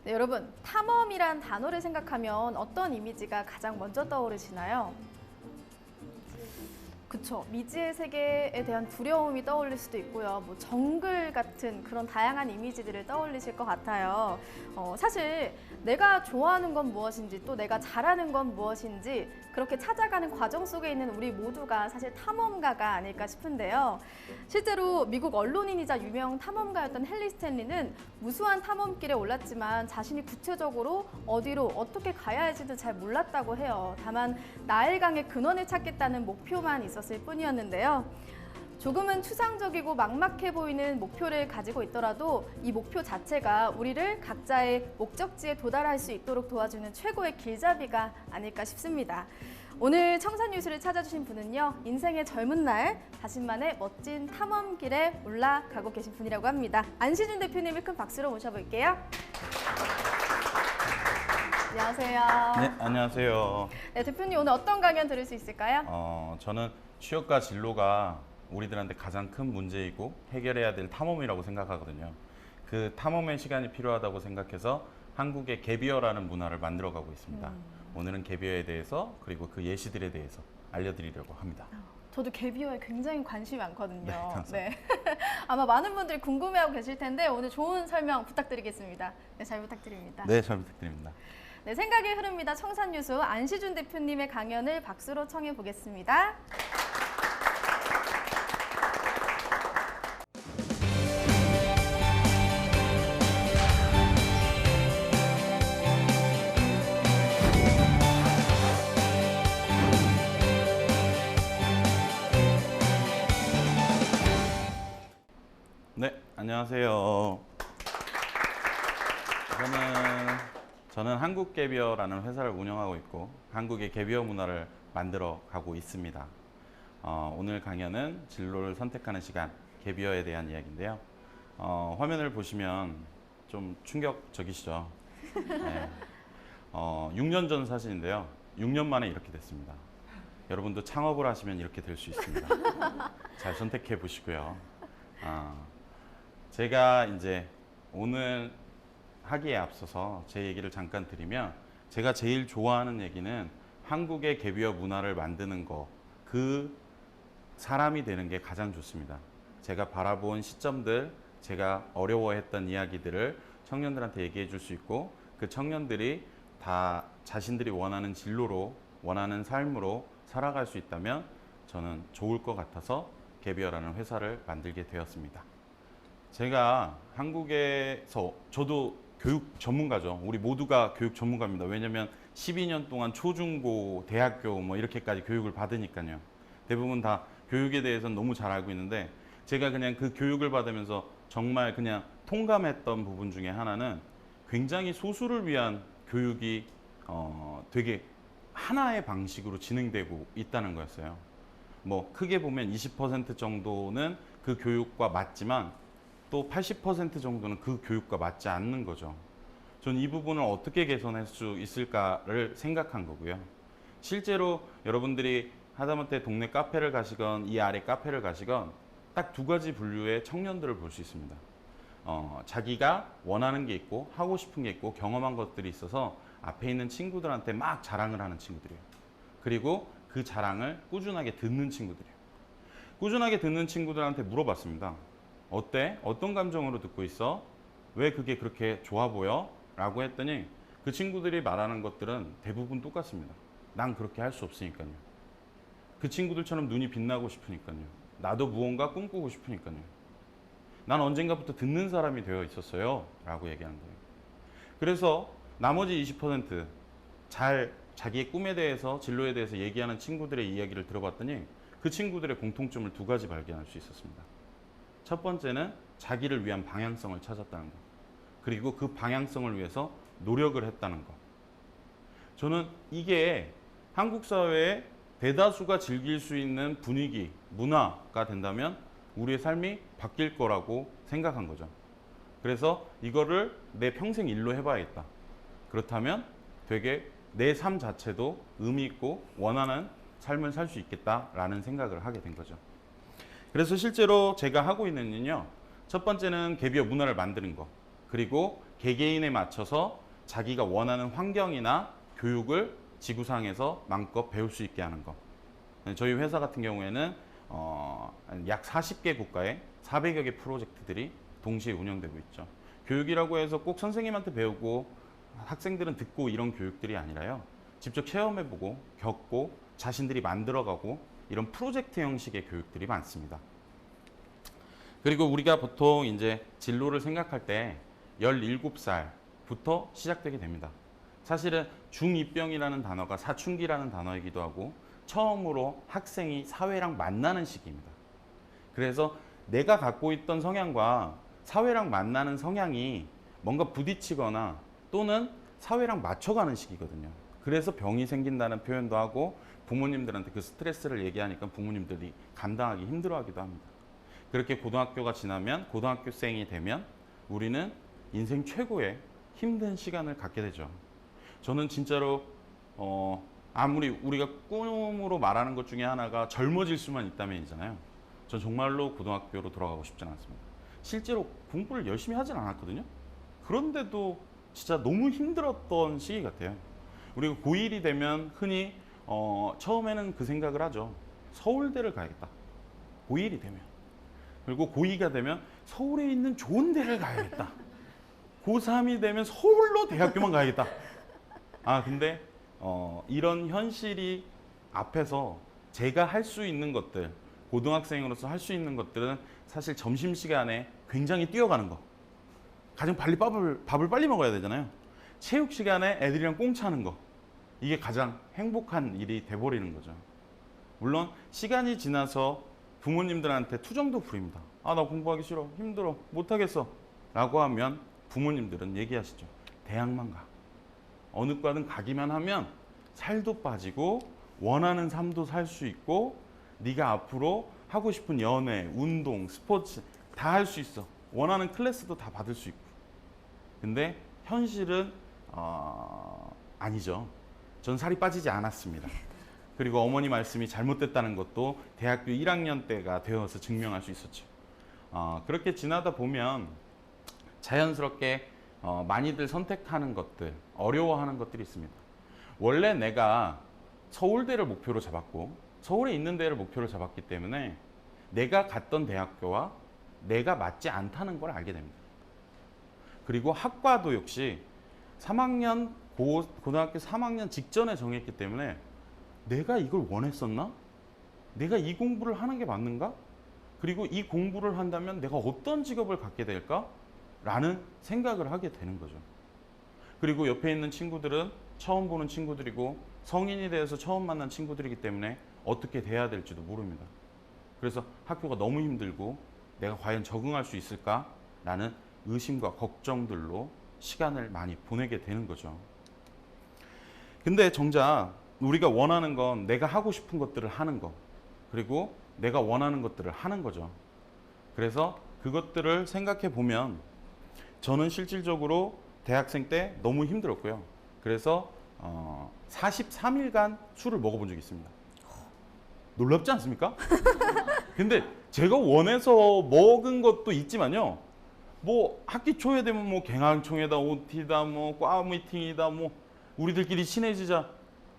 네, 여러분, 탐험이란 단어를 생각하면 어떤 이미지가 가장 먼저 떠오르시나요? 그쵸. 미지의 세계에 대한 두려움이 떠올릴 수도 있고요. 뭐 정글 같은 그런 다양한 이미지들을 떠올리실 것 같아요. 사실 내가 좋아하는 건 무엇인지 또 내가 잘하는 건 무엇인지 그렇게 찾아가는 과정 속에 있는 우리 모두가 사실 탐험가가 아닐까 싶은데요. 실제로 미국 언론인이자 유명 탐험가였던 헨리 스탠리는 무수한 탐험길에 올랐지만 자신이 구체적으로 어디로 어떻게 가야 할지도 잘 몰랐다고 해요. 다만 나일강의 근원을 찾겠다는 목표만 있었을 뿐이었는데요. 조금은 추상적이고 막막해 보이는 목표를 가지고 있더라도 이 목표 자체가 우리를 각자의 목적지에 도달할 수 있도록 도와주는 최고의 길잡이가 아닐까 싶습니다. 오늘 청산유수를 찾아주신 분은요, 인생의 젊은 날 자신만의 멋진 탐험길에 올라가고 계신 분이라고 합니다. 안시준 대표님을 큰 박수로 모셔볼게요. 안녕하세요. 네, 안녕하세요. 네, 대표님 오늘 어떤 강연 들을 수 있을까요? 저는 취업과 진로가 우리들한테 가장 큰 문제이고 해결해야 될 탐험이라고 생각하거든요. 그 탐험의 시간이 필요하다고 생각해서 한국의 갭이어라는 문화를 만들어가고 있습니다. 오늘은 갭이어에 대해서 그리고 그 예시들에 대해서 알려드리려고 합니다. 저도 갭이어에 굉장히 관심이 많거든요. 네, 감사합니다. 네. 아마 많은 분들이 궁금해하고 계실 텐데 오늘 좋은 설명 부탁드리겠습니다. 네, 잘 부탁드립니다. 네, 잘 부탁드립니다. 네, 생각의 흐릅니다. 청산유수 안시준 대표님의 강연을 박수로 청해 보겠습니다. 네, 안녕하세요. 저는 한국갭이어라는 회사를 운영하고 있고 한국의 갭이어 문화를 만들어 가고 있습니다. 오늘 강연은 진로를 선택하는 시간, 갭이어에 대한 이야기인데요. 화면을 보시면 좀 충격적이시죠? 네. 6년 전 사진인데요. 6년 만에 이렇게 됐습니다. 여러분도 창업을 하시면 이렇게 될 수 있습니다. 잘 선택해 보시고요. 제가 이제 오늘 하기에 앞서서 제 얘기를 잠깐 드리면 제가 제일 좋아하는 얘기는 한국의 갭이어 문화를 만드는 거, 그 사람이 되는 게 가장 좋습니다. 제가 바라본 시점들, 제가 어려워했던 이야기들을 청년들한테 얘기해 줄 수 있고 그 청년들이 다 자신들이 원하는 진로로 원하는 삶으로 살아갈 수 있다면 저는 좋을 것 같아서 갭이어라는 회사를 만들게 되었습니다. 제가 한국에서 저도 교육 전문가죠. 우리 모두가 교육 전문가입니다. 왜냐하면 12년 동안 초중고, 대학교 뭐 이렇게까지 교육을 받으니까요. 대부분 다 교육에 대해서는 너무 잘 알고 있는데 제가 그냥 그 교육을 받으면서 정말 그냥 통감했던 부분 중에 하나는 굉장히 소수를 위한 교육이 되게 하나의 방식으로 진행되고 있다는 거였어요. 뭐 크게 보면 20% 정도는 그 교육과 맞지만 또 80% 정도는 그 교육과 맞지 않는 거죠. 전 이 부분을 어떻게 개선할 수 있을까를 생각한 거고요. 실제로 여러분들이 하다못해 동네 카페를 가시건 이 아래 카페를 가시건 딱 두 가지 분류의 청년들을 볼 수 있습니다. 자기가 원하는 게 있고 하고 싶은 게 있고 경험한 것들이 있어서 앞에 있는 친구들한테 막 자랑을 하는 친구들이에요. 그리고 그 자랑을 꾸준하게 듣는 친구들이에요. 꾸준하게 듣는 친구들한테 물어봤습니다. 어때? 어떤 감정으로 듣고 있어? 왜 그게 그렇게 좋아 보여? 라고 했더니 그 친구들이 말하는 것들은 대부분 똑같습니다. 난 그렇게 할 수 없으니까요. 그 친구들처럼 눈이 빛나고 싶으니까요. 나도 무언가 꿈꾸고 싶으니까요. 난 언젠가부터 듣는 사람이 되어 있었어요. 라고 얘기하는 거예요. 그래서 나머지 20% 잘 자기의 꿈에 대해서 진로에 대해서 얘기하는 친구들의 이야기를 들어봤더니 그 친구들의 공통점을 두 가지 발견할 수 있었습니다. 첫 번째는 자기를 위한 방향성을 찾았다는 것. 그리고 그 방향성을 위해서 노력을 했다는 것. 저는 이게 한국 사회에 대다수가 즐길 수 있는 분위기, 문화가 된다면 우리의 삶이 바뀔 거라고 생각한 거죠. 그래서 이거를 내 평생 일로 해봐야겠다. 그렇다면 되게 내 삶 자체도 의미 있고 원하는 삶을 살 수 있겠다라는 생각을 하게 된 거죠. 그래서 실제로 제가 하고 있는 일은요. 첫 번째는 갭이어 문화를 만드는 거. 그리고 개개인에 맞춰서 자기가 원하는 환경이나 교육을 지구상에서 마음껏 배울 수 있게 하는 것. 저희 회사 같은 경우에는 약 40개 국가에 400여 개 프로젝트들이 동시에 운영되고 있죠. 교육이라고 해서 꼭 선생님한테 배우고 학생들은 듣고 이런 교육들이 아니라요. 직접 체험해보고 겪고 자신들이 만들어가고 이런 프로젝트 형식의 교육들이 많습니다. 그리고 우리가 보통 이제 진로를 생각할 때 17살부터 시작되게 됩니다. 사실은 중2병이라는 단어가 사춘기라는 단어이기도 하고 처음으로 학생이 사회랑 만나는 시기입니다. 그래서 내가 갖고 있던 성향과 사회랑 만나는 성향이 뭔가 부딪히거나 또는 사회랑 맞춰가는 시기거든요. 그래서 병이 생긴다는 표현도 하고 부모님들한테 그 스트레스를 얘기하니까 부모님들이 감당하기 힘들어하기도 합니다. 그렇게 고등학교가 지나면 고등학교생이 되면 우리는 인생 최고의 힘든 시간을 갖게 되죠. 저는 진짜로 아무리 우리가 꿈으로 말하는 것 중에 하나가 젊어질 수만 있다면이잖아요. 전 정말로 고등학교로 돌아가고 싶지는 않습니다. 실제로 공부를 열심히 하진 않았거든요. 그런데도 진짜 너무 힘들었던 시기 같아요. 우리가 고1이 되면 흔히 처음에는 그 생각을 하죠. 서울대를 가야겠다. 고1이 되면. 그리고 고2가 되면 서울에 있는 좋은 데를 가야겠다. 고3이 되면 서울로 대학교만 가야겠다. 근데 이런 현실이 앞에서 제가 할 수 있는 것들, 고등학생으로서 할 수 있는 것들은 사실 점심시간에 굉장히 뛰어가는 거. 가장 빨리 밥을 빨리 먹어야 되잖아요. 체육 시간에 애들이랑 꽁차는 거. 이게 가장 행복한 일이 돼버리는 거죠. 물론 시간이 지나서 부모님들한테 투정도 부립니다. 나 공부하기 싫어. 힘들어. 못하겠어. 라고 하면 부모님들은 얘기하시죠. 대학만 가. 어느 과든 가기만 하면 살도 빠지고 원하는 삶도 살 수 있고 네가 앞으로 하고 싶은 연애, 운동, 스포츠 다 할 수 있어. 원하는 클래스도 다 받을 수 있고. 근데 현실은 아니죠. 전 살이 빠지지 않았습니다. 그리고 어머니 말씀이 잘못됐다는 것도 대학교 1학년 때가 되어서 증명할 수 있었죠. 그렇게 지나다 보면 자연스럽게 많이들 선택하는 것들, 어려워하는 것들이 있습니다. 원래 내가 서울대를 목표로 잡았고 서울에 있는 데를 목표로 잡았기 때문에 내가 갔던 대학교와 내가 맞지 않다는 걸 알게 됩니다. 그리고 학과도 역시 3학년, 고등학교 3학년 직전에 정했기 때문에 내가 이걸 원했었나? 내가 이 공부를 하는 게 맞는가? 그리고 이 공부를 한다면 내가 어떤 직업을 갖게 될까? 라는 생각을 하게 되는 거죠. 그리고 옆에 있는 친구들은 처음 보는 친구들이고 성인이 되어서 처음 만난 친구들이기 때문에 어떻게 돼야 될지도 모릅니다. 그래서 학교가 너무 힘들고 내가 과연 적응할 수 있을까라는 의심과 걱정들로 시간을 많이 보내게 되는 거죠. 근데 정작 우리가 원하는 건 내가 하고 싶은 것들을 하는 거, 그리고 내가 원하는 것들을 하는 거죠. 그래서 그것들을 생각해 보면 저는 실질적으로 대학생 때 너무 힘들었고요. 그래서 43일간 술을 먹어본 적이 있습니다. 놀랍지 않습니까? 근데 제가 원해서 먹은 것도 있지만요. 뭐 학기 초에 되면 뭐 갱항총회다, OT다, 뭐 과 미팅이다, 뭐 우리들끼리 친해지자.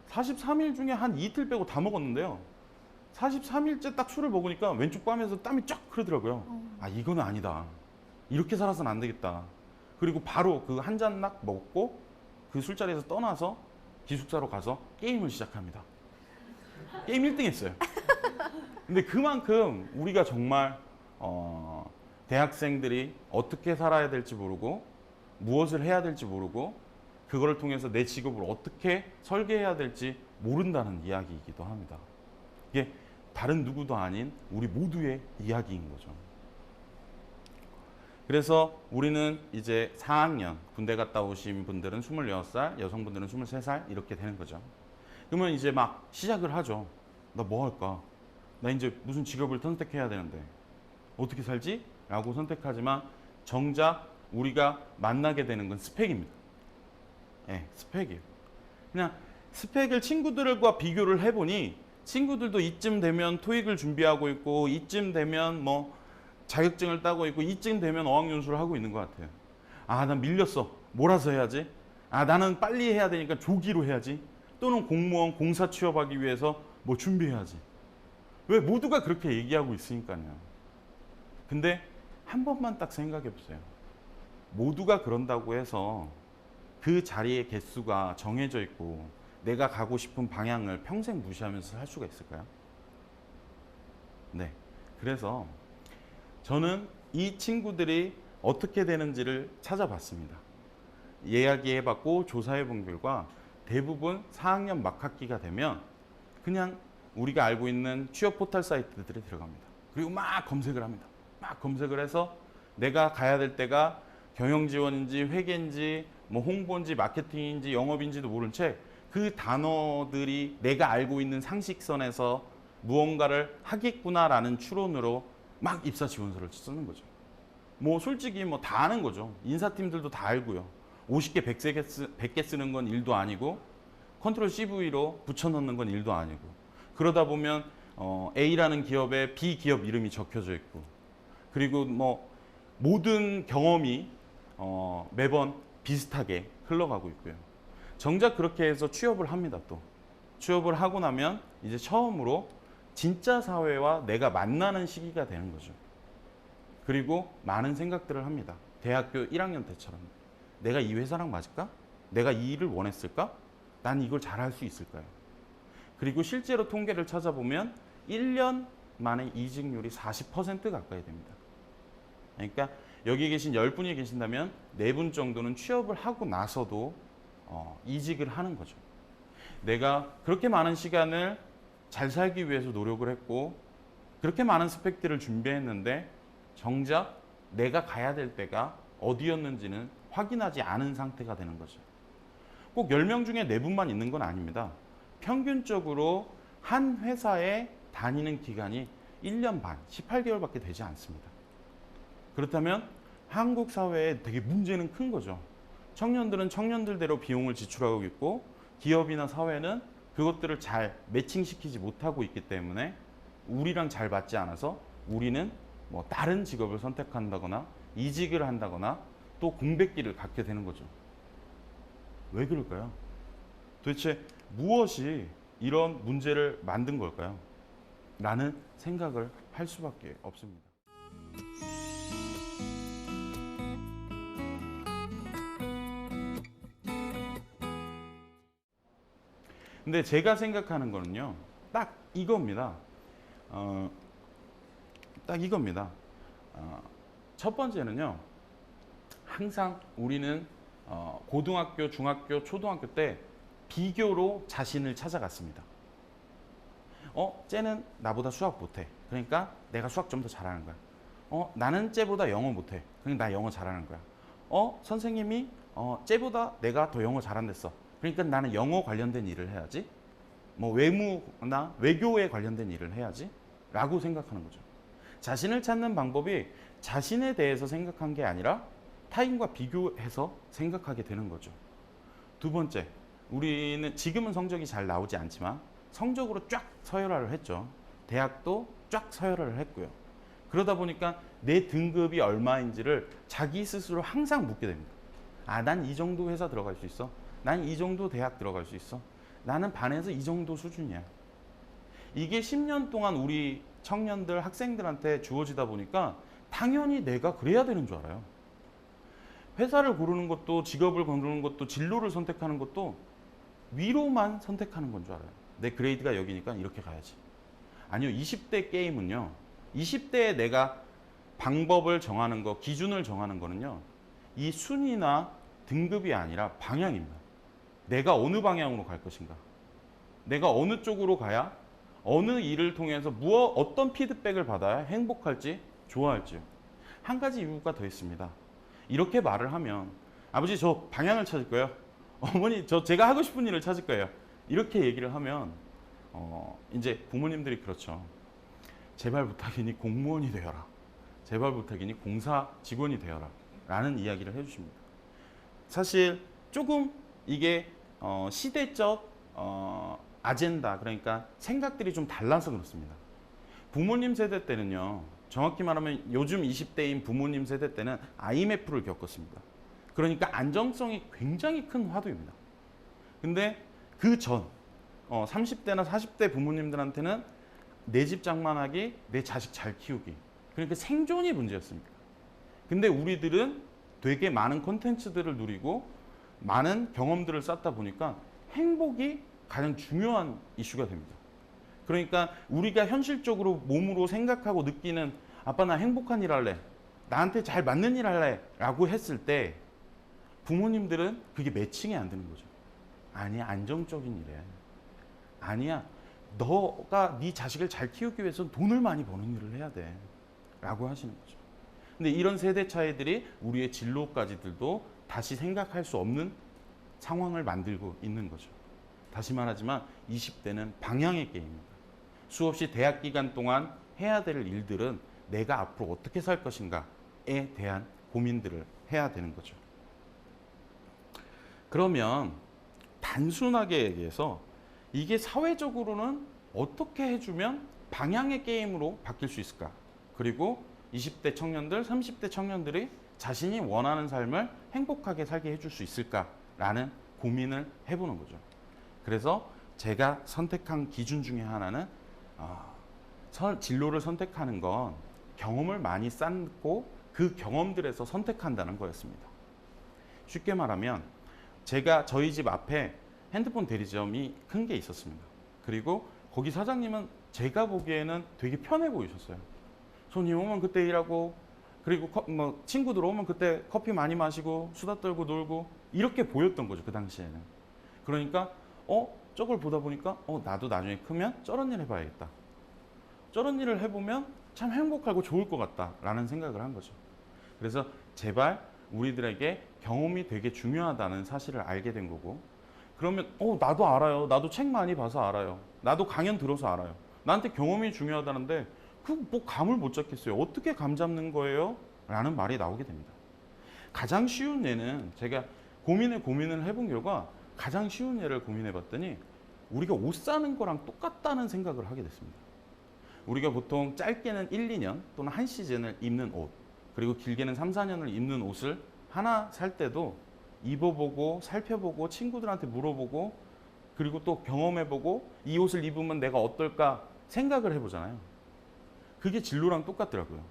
43일 중에 한 이틀 빼고 다 먹었는데요. 43일째 딱 술을 먹으니까 왼쪽 뺨에서 땀이 쫙 흐르더라고요. 이거는 아니다. 이렇게 살아서는 안 되겠다. 그리고 바로 그 한 잔 막 먹고 그 술자리에서 떠나서 기숙사로 가서 게임을 시작합니다. 게임 1등 했어요. 근데 그만큼 우리가 정말 대학생들이 어떻게 살아야 될지 모르고 무엇을 해야 될지 모르고 그거를 통해서 내 직업을 어떻게 설계해야 될지 모른다는 이야기이기도 합니다. 이게 다른 누구도 아닌 우리 모두의 이야기인 거죠. 그래서 우리는 이제 4학년 군대 갔다 오신 분들은 26살, 여성분들은 23살 이렇게 되는 거죠. 그러면 이제 막 시작을 하죠. 나 뭐 할까? 나 이제 무슨 직업을 선택해야 되는데 어떻게 살지? 라고 선택하지만 정작 우리가 만나게 되는 건 스펙입니다. 네, 스펙이에요. 그냥 스펙을 친구들과 비교를 해보니 친구들도 이쯤 되면 토익을 준비하고 있고 이쯤 되면 뭐 자격증을 따고 있고 이쯤 되면 어학연수를 하고 있는 것 같아요. 아, 난 밀렸어. 몰아서 해야지. 아, 나는 빨리 해야 되니까 조기로 해야지. 또는 공무원 공사 취업하기 위해서 뭐 준비해야지. 왜 모두가 그렇게 얘기하고 있으니까요. 근데 한 번만 딱 생각해 보세요. 모두가 그런다고 해서 그 자리의 개수가 정해져 있고 내가 가고 싶은 방향을 평생 무시하면서 살 수가 있을까요? 네. 그래서 저는 이 친구들이 어떻게 되는지를 찾아봤습니다. 이야기해봤고 조사해본 결과 대부분 4학년 막학기가 되면 그냥 우리가 알고 있는 취업 포털 사이트들에 들어갑니다. 그리고 막 검색을 합니다. 막 검색을 해서 내가 가야 될 때가 경영지원인지 회계인지 뭐 홍보인지 마케팅인지 영업인지도 모른 채 그 단어들이 내가 알고 있는 상식선에서 무언가를 하겠구나라는 추론으로 막 입사 지원서를 쓰는 거죠. 뭐 솔직히 뭐 다 아는 거죠. 인사팀들도 다 알고요. 50개, 100개 쓰는 건 일도 아니고 컨트롤 CV로 붙여넣는 건 일도 아니고 그러다 보면 A라는 기업에 B 기업 이름이 적혀져 있고 그리고 뭐 모든 경험이 매번 비슷하게 흘러가고 있고요. 정작 그렇게 해서 취업을 합니다. 또 취업을 하고 나면 이제 처음으로 진짜 사회와 내가 만나는 시기가 되는 거죠. 그리고 많은 생각들을 합니다. 대학교 1학년 때처럼 내가 이 회사랑 맞을까? 내가 이 일을 원했을까? 난 이걸 잘할 수 있을까요? 그리고 실제로 통계를 찾아보면 1년 만에 이직률이 40% 가까이 됩니다. 그러니까 여기 계신 10분이 계신다면 4분 정도는 취업을 하고 나서도 이직을 하는 거죠. 내가 그렇게 많은 시간을 잘 살기 위해서 노력을 했고 그렇게 많은 스펙들을 준비했는데 정작 내가 가야 될 때가 어디였는지는 확인하지 않은 상태가 되는 거죠. 꼭 10명 중에 4분만 있는 건 아닙니다. 평균적으로 한 회사에 다니는 기간이 1년 반, 18개월밖에 되지 않습니다. 그렇다면 한국 사회에 되게 문제는 큰 거죠. 청년들은 청년들대로 비용을 지출하고 있고 기업이나 사회는 그것들을 잘 매칭시키지 못하고 있기 때문에 우리랑 잘 맞지 않아서 우리는 뭐 다른 직업을 선택한다거나 이직을 한다거나 또 공백기를 갖게 되는 거죠. 왜 그럴까요? 도대체 무엇이 이런 문제를 만든 걸까요? 라는 생각을 할 수밖에 없습니다. 근데 제가 생각하는 거는요, 딱 이겁니다. 딱 이겁니다. 첫 번째는요, 항상 우리는 고등학교, 중학교, 초등학교 때 비교로 자신을 찾아갔습니다. 쟤는 나보다 수학 못해. 그러니까 내가 수학 좀 더 잘하는 거야. 나는 쟤보다 영어 못해. 그러니까 나 영어 잘하는 거야. 선생님이 쟤보다 내가 더 영어 잘한댔어. 그러니까 나는 영어 관련된 일을 해야지. 뭐 외무나 외교에 관련된 일을 해야지. 라고 생각하는 거죠. 자신을 찾는 방법이 자신에 대해서 생각한 게 아니라 타인과 비교해서 생각하게 되는 거죠. 두 번째, 우리는 지금은 성적이 잘 나오지 않지만 성적으로 쫙 서열화를 했죠. 대학도 쫙 서열화를 했고요. 그러다 보니까 내 등급이 얼마인지를 자기 스스로 항상 묻게 됩니다. 난 이 정도 회사 들어갈 수 있어. 난 이 정도 대학 들어갈 수 있어. 나는 반에서 이 정도 수준이야. 이게 10년 동안 우리 청년들, 학생들한테 주어지다 보니까 당연히 내가 그래야 되는 줄 알아요. 회사를 고르는 것도, 직업을 고르는 것도, 진로를 선택하는 것도 위로만 선택하는 건 줄 알아요. 내 그레이드가 여기니까 이렇게 가야지. 아니요, 20대 게임은요, 20대에 내가 방법을 정하는 거, 기준을 정하는 거는요, 이 순위나 등급이 아니라 방향입니다. 내가 어느 방향으로 갈 것인가, 내가 어느 쪽으로 가야 어느 일을 통해서 어떤 피드백을 받아야 행복할지, 좋아할지요. 한 가지 이유가 더 있습니다. 이렇게 말을 하면 아버지 저 방향을 찾을 거예요. 어머니 제가 하고 싶은 일을 찾을 거예요. 이렇게 얘기를 하면 이제 부모님들이 그렇죠. 제발 부탁이니 공무원이 되어라. 제발 부탁이니 공사 직원이 되어라. 라는 이야기를 해주십니다. 사실 조금 이게 시대적 아젠다, 그러니까 생각들이 좀 달라서 그렇습니다. 부모님 세대 때는요, 정확히 말하면 요즘 20대인 부모님 세대 때는 IMF를 겪었습니다. 그러니까 안정성이 굉장히 큰 화두입니다. 근데 그 전, 30대나 40대 부모님들한테는 내 집 장만하기, 내 자식 잘 키우기. 그러니까 생존이 문제였습니다. 근데 우리들은 되게 많은 콘텐츠들을 누리고 많은 경험들을 쌓다 보니까 행복이 가장 중요한 이슈가 됩니다. 그러니까 우리가 현실적으로 몸으로 생각하고 느끼는 아빠 나 행복한 일 할래. 나한테 잘 맞는 일 할래. 라고 했을 때 부모님들은 그게 매칭이 안 되는 거죠. 아니야, 안정적인 일이야. 아니야, 너가 네 자식을 잘 키우기 위해서는 돈을 많이 버는 일을 해야 돼. 라고 하시는 거죠. 근데 이런 세대 차이들이 우리의 진로까지들도 다시 생각할 수 없는 상황을 만들고 있는 거죠. 다시 말하지만 20대는 방향의 게임입니다. 수없이 대학 기간 동안 해야 될 일들은 내가 앞으로 어떻게 살 것인가에 대한 고민들을 해야 되는 거죠. 그러면 단순하게 얘기해서 이게 사회적으로는 어떻게 해주면 방향의 게임으로 바뀔 수 있을까? 그리고 20대 청년들, 30대 청년들이 자신이 원하는 삶을 행복하게 살게 해줄 수 있을까라는 고민을 해보는 거죠. 그래서 제가 선택한 기준 중에 하나는 진로를 선택하는 건 경험을 많이 쌓고 그 경험들에서 선택한다는 거였습니다. 쉽게 말하면 제가 저희 집 앞에 핸드폰 대리점이 큰 게 있었습니다. 그리고 거기 사장님은 제가 보기에는 되게 편해 보이셨어요. 손님 오면 그때 일하고 그리고 친구들 오면 그때 커피 많이 마시고 수다 떨고 놀고 이렇게 보였던 거죠. 그 당시에는. 그러니까 저걸 보다 보니까 나도 나중에 크면 저런 일 해봐야겠다. 저런 일을 해보면 참 행복하고 좋을 것 같다라는 생각을 한 거죠. 그래서 제발 우리들에게 경험이 되게 중요하다는 사실을 알게 된 거고, 그러면 나도 알아요. 나도 책 많이 봐서 알아요. 나도 강연 들어서 알아요. 나한테 경험이 중요하다는데 뭐 감을 못 잡겠어요. 어떻게 감 잡는 거예요? 라는 말이 나오게 됩니다. 가장 쉬운 예는 제가 고민을 해본 결과 가장 쉬운 예를 고민해 봤더니 우리가 옷 사는 거랑 똑같다는 생각을 하게 됐습니다. 우리가 보통 짧게는 1, 2년 또는 한 시즌을 입는 옷, 그리고 길게는 3, 4년을 입는 옷을 하나 살 때도 입어보고 살펴보고 친구들한테 물어보고 그리고 또 경험해보고 이 옷을 입으면 내가 어떨까 생각을 해보잖아요. 그게 진로랑 똑같더라고요.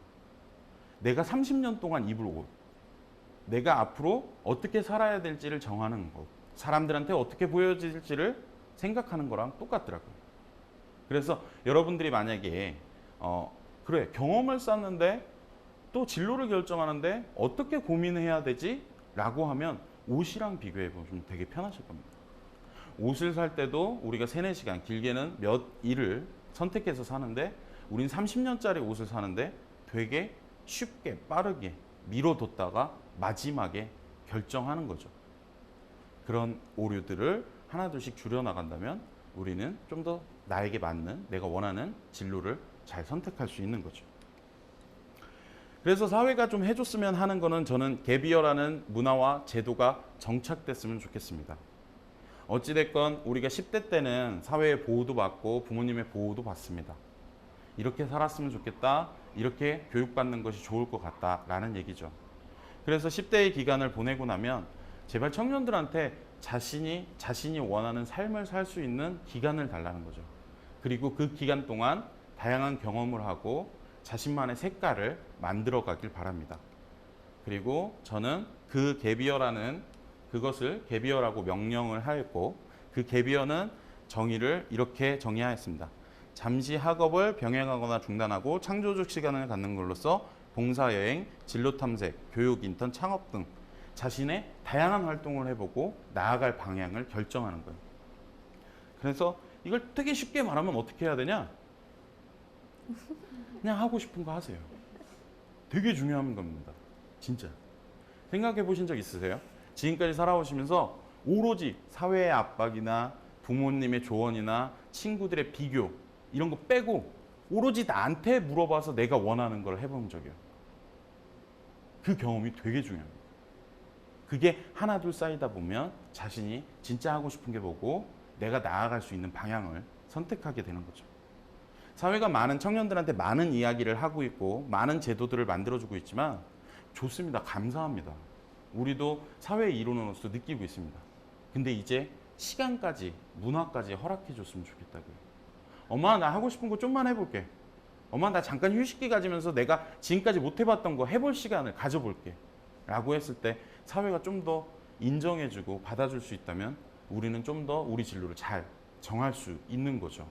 내가 30년 동안 입을 옷, 내가 앞으로 어떻게 살아야 될지를 정하는 것, 사람들한테 어떻게 보여질지를 생각하는 거랑 똑같더라고요. 그래서 여러분들이 만약에 그래 경험을 쌓는데 또 진로를 결정하는데 어떻게 고민해야 되지? 라고 하면 옷이랑 비교해보면 되게 편하실 겁니다. 옷을 살 때도 우리가 3, 4시간, 길게는 몇 일을 선택해서 사는데 우린 30년짜리 옷을 사는데 되게 쉽게 빠르게 미뤄뒀다가 마지막에 결정하는 거죠. 그런 오류들을 하나둘씩 줄여나간다면 우리는 좀 더 나에게 맞는 내가 원하는 진로를 잘 선택할 수 있는 거죠. 그래서 사회가 좀 해줬으면 하는 거는 저는 갭이어라는 문화와 제도가 정착됐으면 좋겠습니다. 어찌됐건 우리가 10대 때는 사회의 보호도 받고 부모님의 보호도 받습니다. 이렇게 살았으면 좋겠다, 이렇게 교육받는 것이 좋을 것 같다라는 얘기죠. 그래서 10대의 기간을 보내고 나면 제발 청년들한테 자신이 원하는 삶을 살 수 있는 기간을 달라는 거죠. 그리고 그 기간 동안 다양한 경험을 하고 자신만의 색깔을 만들어 가길 바랍니다. 그리고 저는 그 갭이어라는 그것을 갭이어라고 명령을 하였고 그 갭이어는 정의를 이렇게 정의하였습니다. 잠시 학업을 병행하거나 중단하고 창조적 시간을 갖는 걸로써 봉사여행, 진로탐색, 교육, 인턴, 창업 등 자신의 다양한 활동을 해보고 나아갈 방향을 결정하는 거예요. 그래서 이걸 되게 쉽게 말하면 어떻게 해야 되냐? 그냥 하고 싶은 거 하세요. 되게 중요한 겁니다. 진짜. 생각해 보신 적 있으세요? 지금까지 살아오시면서 오로지 사회의 압박이나 부모님의 조언이나 친구들의 비교 이런 거 빼고 오로지 나한테 물어봐서 내가 원하는 걸 해본 적이에요. 그 경험이 되게 중요합니다. 그게 하나 둘 쌓이다 보면 자신이 진짜 하고 싶은 게 뭐고 내가 나아갈 수 있는 방향을 선택하게 되는 거죠. 사회가 많은 청년들한테 많은 이야기를 하고 있고 많은 제도들을 만들어주고 있지만 좋습니다. 감사합니다. 우리도 사회의 일원으로서 느끼고 있습니다. 근데 이제 시간까지, 문화까지 허락해 줬으면 좋겠다고요. 엄마, 나 하고 싶은 거 좀만 해볼게. 엄마, 나 잠깐 휴식기 가지면서 내가 지금까지 못 해봤던 거 해볼 시간을 가져볼게. 라고 했을 때 사회가 좀 더 인정해주고 받아줄 수 있다면 우리는 좀 더 우리 진로를 잘 정할 수 있는 거죠.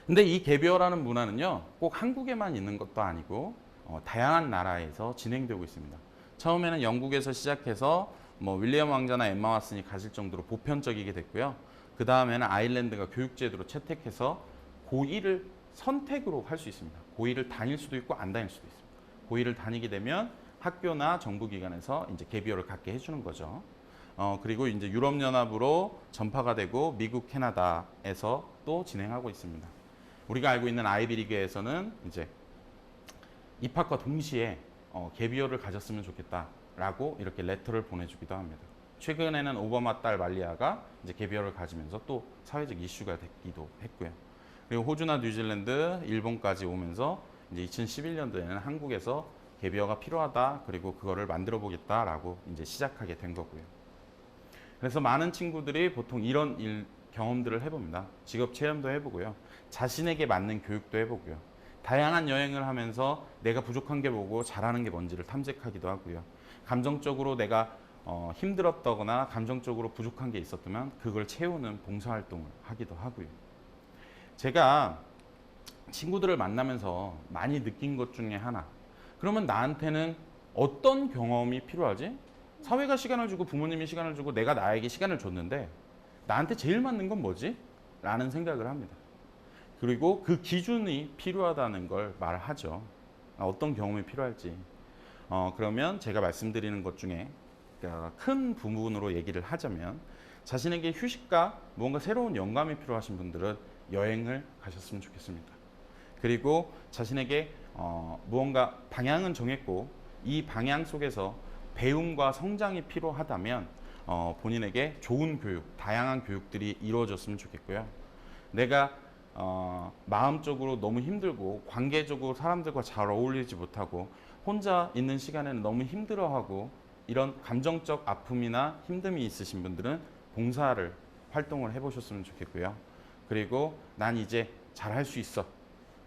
근데 이 개비어라는 문화는요, 꼭 한국에만 있는 것도 아니고 다양한 나라에서 진행되고 있습니다. 처음에는 영국에서 시작해서 뭐 윌리엄 왕자나 엠마 왓슨이 가질 정도로 보편적이게 됐고요. 그 다음에는 아일랜드가 교육제도로 채택해서 고1을 선택으로 할 수 있습니다. 고1을 다닐 수도 있고 안 다닐 수도 있습니다. 고1을 다니게 되면 학교나 정부기관에서 이제 개비어를 갖게 해주는 거죠. 그리고 이제 유럽연합으로 전파가 되고 미국, 캐나다에서 또 진행하고 있습니다. 우리가 알고 있는 아이비리그에서는 이제 입학과 동시에 개비어를 가졌으면 좋겠다라고 이렇게 레터를 보내주기도 합니다. 최근에는 오바마 딸 말리아가 이제 개비어를 가지면서 또 사회적 이슈가 됐기도 했고요. 그리고 호주나 뉴질랜드, 일본까지 오면서 이제 2011년도에는 한국에서 개비어가 필요하다, 그리고 그거를 만들어 보겠다라고 이제 시작하게 된 거고요. 그래서 많은 친구들이 보통 이런 경험들을 해봅니다. 직업 체험도 해보고요. 자신에게 맞는 교육도 해보고요. 다양한 여행을 하면서 내가 부족한 게 뭐고 잘하는 게 뭔지를 탐색하기도 하고요. 감정적으로 내가 힘들었다거나 감정적으로 부족한 게 있었다면 그걸 채우는 봉사활동을 하기도 하고요. 제가 친구들을 만나면서 많이 느낀 것 중에 하나, 그러면 나한테는 어떤 경험이 필요하지? 사회가 시간을 주고 부모님이 시간을 주고 내가 나에게 시간을 줬는데 나한테 제일 맞는 건 뭐지? 라는 생각을 합니다. 그리고 그 기준이 필요하다는 걸 말하죠. 어떤 경험이 필요할지. 그러면 제가 말씀드리는 것 중에 큰 부분으로 얘기를 하자면, 자신에게 휴식과 무언가 새로운 영감이 필요하신 분들은 여행을 가셨으면 좋겠습니다. 그리고 자신에게 무언가 방향은 정했고 이 방향 속에서 배움과 성장이 필요하다면 본인에게 좋은 교육, 다양한 교육들이 이루어졌으면 좋겠고요. 내가 마음적으로 너무 힘들고 관계적으로 사람들과 잘 어울리지 못하고 혼자 있는 시간에는 너무 힘들어하고 이런 감정적 아픔이나 힘듦이 있으신 분들은 봉사를 활동을 해보셨으면 좋겠고요. 그리고 난 이제 잘할 수 있어.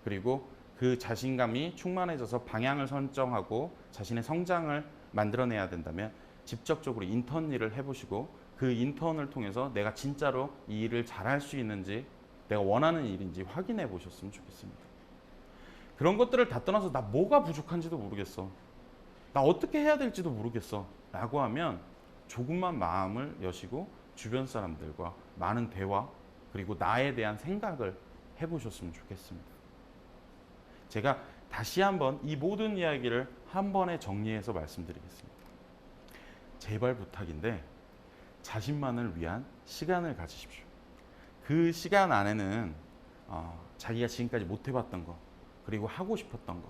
그리고 그 자신감이 충만해져서 방향을 설정하고 자신의 성장을 만들어내야 된다면 직접적으로 인턴 일을 해보시고 그 인턴을 통해서 내가 진짜로 이 일을 잘할 수 있는지, 내가 원하는 일인지 확인해 보셨으면 좋겠습니다. 그런 것들을 다 떠나서 나 뭐가 부족한지도 모르겠어, 나 어떻게 해야 될지도 모르겠어 라고 하면 조금만 마음을 여시고 주변 사람들과 많은 대화, 그리고 나에 대한 생각을 해보셨으면 좋겠습니다. 제가 다시 한번 이 모든 이야기를 한 번에 정리해서 말씀드리겠습니다. 제발 부탁인데 자신만을 위한 시간을 가지십시오. 그 시간 안에는 자기가 지금까지 못 해봤던 거, 그리고 하고 싶었던 거,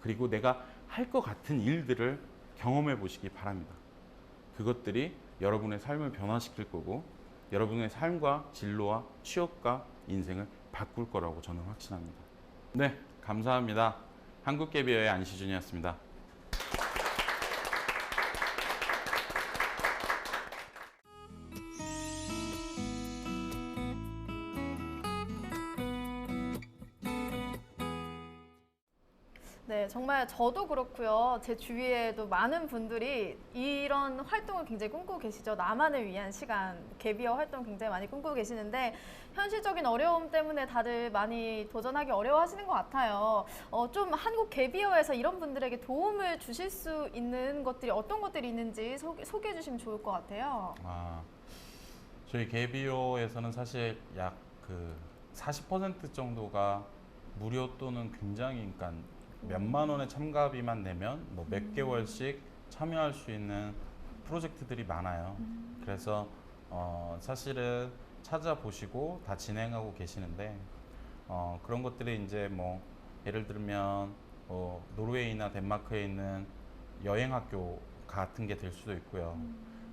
그리고 내가 할 것 같은 일들을 경험해 보시기 바랍니다. 그것들이 여러분의 삶을 변화시킬 거고 여러분의 삶과 진로와 취업과 인생을 바꿀 거라고 저는 확신합니다. 네, 감사합니다. 한국개비어의 안시준이었습니다. 네, 정말 저도 그렇고요. 제 주위에도 많은 분들이 이런 활동을 굉장히 꿈꾸고 계시죠. 나만을 위한 시간, 개비어 활동 굉장히 많이 꿈꾸고 계시는데 현실적인 어려움 때문에 다들 많이 도전하기 어려워하시는 것 같아요. 좀 한국 개비어에서 이런 분들에게 도움을 주실 수 있는 것들이 어떤 것들이 있는지 소개해 주시면 좋을 것 같아요. 저희 개비어에서는 사실 약 40% 정도가 무료 또는 굉장히 몇만 원의 참가비만 내면 뭐 몇 개월씩 참여할 수 있는 프로젝트들이 많아요. 그래서 사실은 찾아보시고 다 진행하고 계시는데 그런 것들이 이제 뭐 예를 들면 노르웨이나 덴마크에 있는 여행학교 같은 게 될 수도 있고요.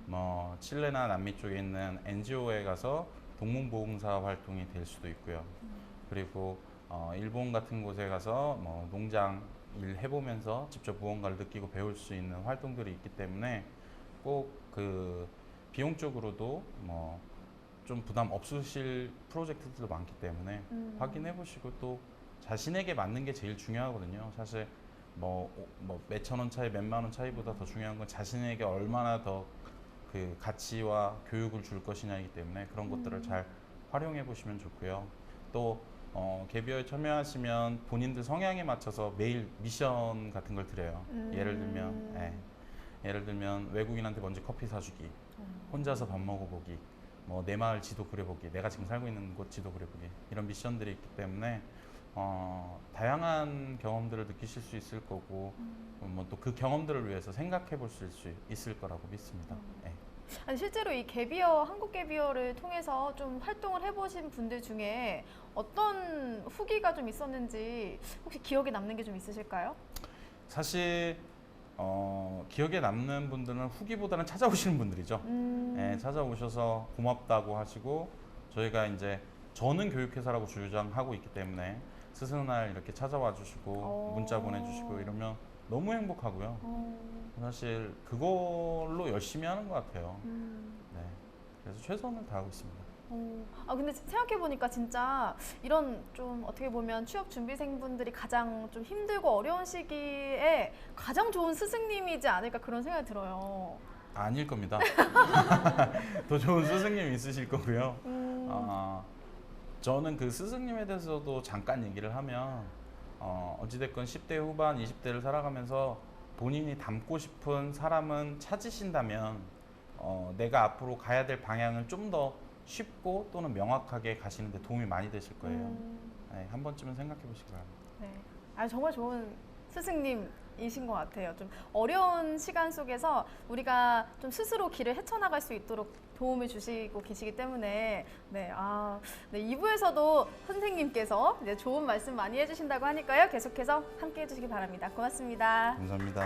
뭐 칠레나 남미 쪽에 있는 NGO에 가서 동문보험사 활동이 될 수도 있고요. 그리고 일본 같은 곳에 가서 뭐 농장 일 해보면서 직접 무언가를 느끼고 배울 수 있는 활동들이 있기 때문에 꼭 그 비용적으로도 뭐 좀 부담 없으실 프로젝트들도 많기 때문에 확인해 보시고 또 자신에게 맞는 게 제일 중요하거든요. 사실 뭐 몇천 원 차이, 몇만 원 차이보다 더 중요한 건 자신에게 얼마나 더 그 가치와 교육을 줄 것이냐이기 때문에 그런 것들을 잘 활용해 보시면 좋고요. 또 개비어에 참여하시면 본인들 성향에 맞춰서 매일 미션 같은 걸 드려요. 예를 들면 외국인한테 먼저 커피 사주기, 혼자서 밥 먹어보기, 뭐 내 마을 지도 그려보기, 내가 지금 살고 있는 곳 지도 그려보기, 이런 미션들이 있기 때문에 다양한 경험들을 느끼실 수 있을 거고 뭐 또 그 경험들을 위해서 생각해 볼 수 있을 거라고 믿습니다. 예. 아니, 실제로 이 개비어, 한국 개비어를 통해서 좀 활동을 해보신 분들 중에 어떤 후기가 좀 있었는지 혹시 기억에 남는 게 좀 있으실까요? 사실 기억에 남는 분들은 후기보다는 찾아오시는 분들이죠. 예, 찾아오셔서 고맙다고 하시고 저희가 이제 저는 교육회사라고 주장하고 있기 때문에 스승날 이렇게 찾아와 주시고 문자 보내주시고 이러면 너무 행복하고요. 사실 그걸로 열심히 하는 것 같아요. 네, 그래서 최선을 다하고 있습니다. 근데 생각해보니까 진짜 이런 좀 어떻게 보면 취업 준비생분들이 가장 좀 힘들고 어려운 시기에 가장 좋은 스승님이지 않을까 그런 생각이 들어요. 아닐 겁니다. 더 좋은 스승님이 있으실 거고요. 저는 그 스승님에 대해서도 잠깐 얘기를 하면 어찌됐건 10대 후반, 20대를 살아가면서 본인이 닮고 싶은 사람은 찾으신다면 내가 앞으로 가야 될 방향을 좀 더 쉽고 또는 명확하게 가시는 데 도움이 많이 되실 거예요. 네, 한 번쯤은 생각해 보시기 바랍니다. 네. 정말 좋은 스승님이신 것 같아요. 좀 어려운 시간 속에서 우리가 좀 스스로 길을 헤쳐나갈 수 있도록 도움을 주시고 계시기 때문에 네, 2부에서도 선생님께서 이제 좋은 말씀 많이 해주신다고 하니까요. 계속해서 함께 해주시기 바랍니다. 고맙습니다. 감사합니다.